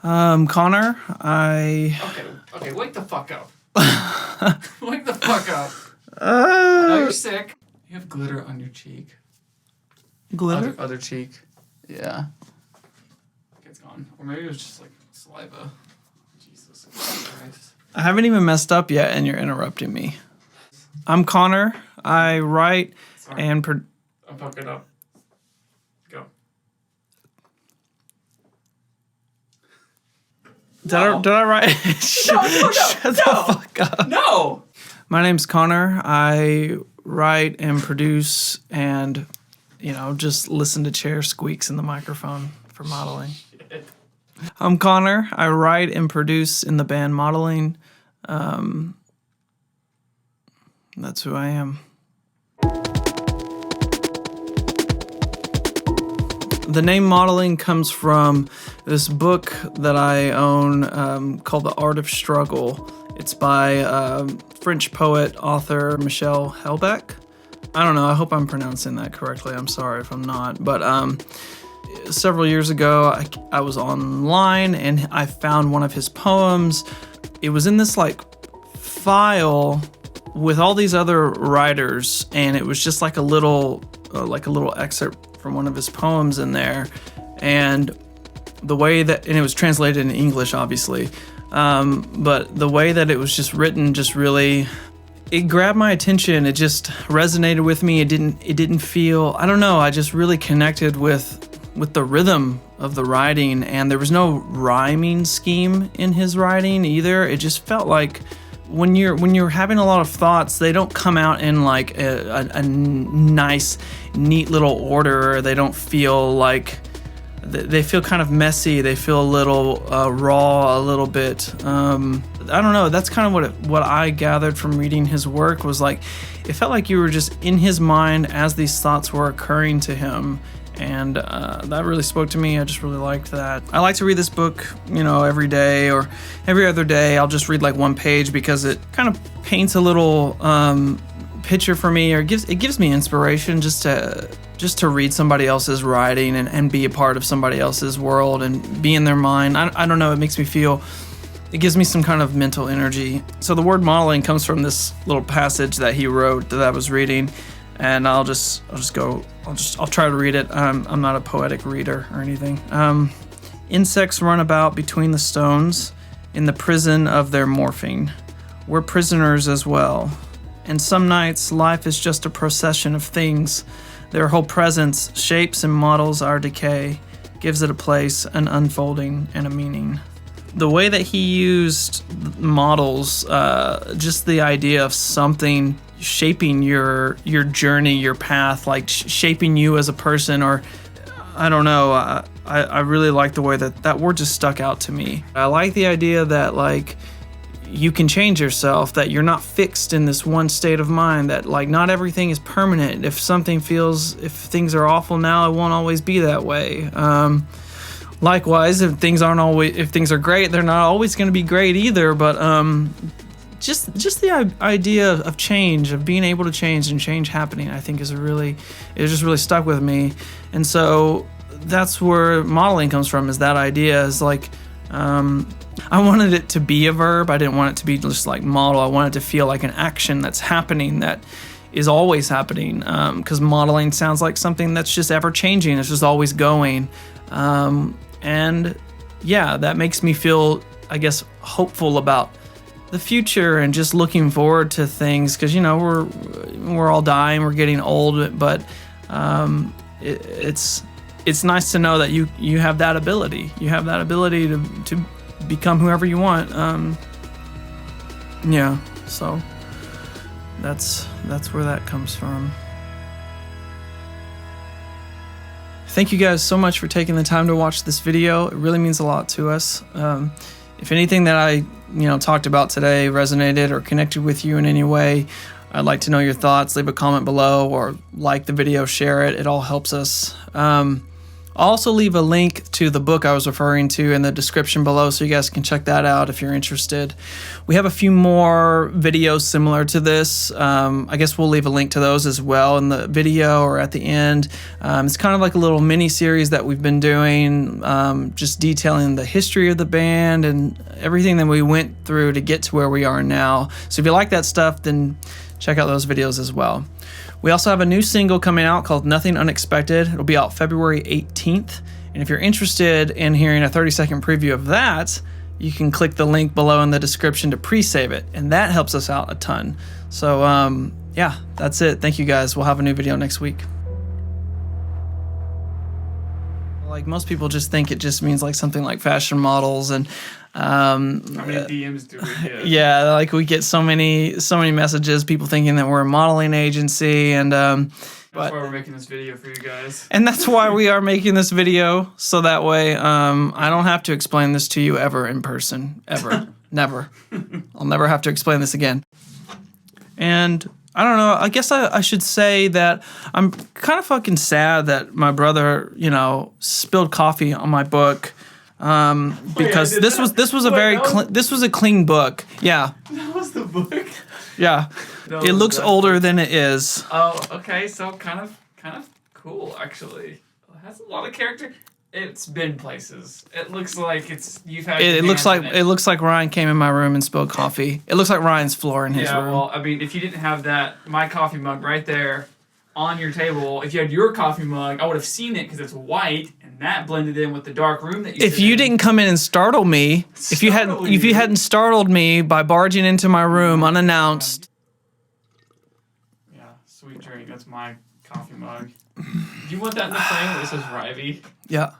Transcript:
Connor, Okay, wake the fuck up. Wake the fuck up. I know you're sick. You have glitter on your cheek. Glitter? Other cheek. Yeah. It's gone. Or maybe it was just like saliva. Jesus Christ. I haven't even messed up yet, and you're interrupting me. I'm Connor. I write and I'm fucking up. Go. Did I write? Shut the fuck up. No! My name's Connor. I write and produce and, just listen to chair squeaks in the microphone for modeling. Shit. I'm Connor. I write and produce in the band Modeling. That's who I am. The name Modeling comes from this book that I own called The Art of Struggle. It's by French poet, author Michel Houellebecq. I don't know, I hope I'm pronouncing that correctly. I'm sorry if I'm not. But several years ago, I was online and I found one of his poems. It was in this file with all these other writers, and it was just like a little excerpt from one of his poems in there. And the way that, and it was translated in English, obviously, but the way that it was just written just really, it grabbed my attention. It just resonated with me. It didn't feel, I don't know, I just really connected with the rhythm of the writing, and there was no rhyming scheme in his writing either. It just felt like when you're having a lot of thoughts, they don't come out in like a nice, neat little order. They don't feel like, they feel kind of messy. They feel a little raw, a little bit. I don't know. That's kind of what I gathered from reading his work, was like, it felt like you were just in his mind as these thoughts were occurring to him. And that really spoke to me. I just really liked that. I like to read this book, every day or every other day. I'll just read like one page because it kind of paints a little picture for me, or it gives me inspiration just to read somebody else's writing and be a part of somebody else's world and be in their mind. I don't know. It makes me feel, it gives me some kind of mental energy. So the word modeling comes from this little passage that he wrote that I was reading. And I'll try to read it. I'm not a poetic reader or anything. Insects run about between the stones in the prison of their morphing. We're prisoners as well. And some nights, life is just a procession of things. Their whole presence shapes and models our decay, gives it a place, an unfolding, and a meaning. The way that he used models, just the idea of something shaping your journey, your path, like shaping you as a person, or I don't know. I really like the way that word just stuck out to me. I like the idea that you can change yourself, that you're not fixed in this one state of mind, that not everything is permanent. If things are awful now, it won't always be that way. Likewise, if things are great, they're not always going to be great either. But just the idea of change, of being able to change and change happening, I think it just really stuck with me. And so that's where modeling comes from, is that idea, is I wanted it to be a verb. I didn't want it to be just like model. I wanted it to feel like an action that's happening, that is always happening, because modeling sounds like something that's just ever changing. It's just always going. And yeah, that makes me feel, I guess, hopeful about the future and just looking forward to things, because we're all dying, we're getting old, but it's nice to know that you have that ability. You have that ability to become whoever you want. So that's where that comes from. Thank you guys so much for taking the time to watch this video. It really means a lot to us. If anything that I talked about today resonated or connected with you in any way, I'd like to know your thoughts. Leave a comment below or like the video, share it. It all helps us. I'll also leave a link to the book I was referring to in the description below so you guys can check that out if you're interested. We have a few more videos similar to this. I guess we'll leave a link to those as well in the video or at the end. It's kind of like a little mini series that we've been doing, just detailing the history of the band and everything that we went through to get to where we are now. So if you like that stuff, then check out those videos as well. We also have a new single coming out called Nothing Unexpected. It'll be out February 18th. And if you're interested in hearing a 30-second preview of that, you can click the link below in the description to pre-save it. And that helps us out a ton. So, yeah, that's it. Thank you guys. We'll have a new video next week. Like most people just think it just means like something like fashion models and how many DMs do we get? Yeah, like we get so many messages, people thinking that we're a modeling agency, and that's why we're making this video for you guys. And that's why we are making this video, so that way I don't have to explain this to you ever in person, ever, never. I'll never have to explain this again. And I don't know, I guess I should say that I'm kind of fucking sad that my brother, you know, spilled coffee on my book. Because this was a clean book. Yeah. That was the book. Yeah. It looks older than it is. Oh, okay. So kind of cool actually. It has a lot of character. It's been places. It looks like you've had. It looks like Ryan came in my room and spilled coffee. It looks like Ryan's floor in his room. Yeah. Well, I mean, if you didn't have my coffee mug right there on your table, if you had your coffee mug, I would have seen it because it's white. That blended in with the dark room that you. If you didn't come in and startle me, if you hadn't startled me by barging into my room unannounced. Yeah, sweet drink. That's my coffee mug. Do you want that in the frame where it says Rivey? Yeah.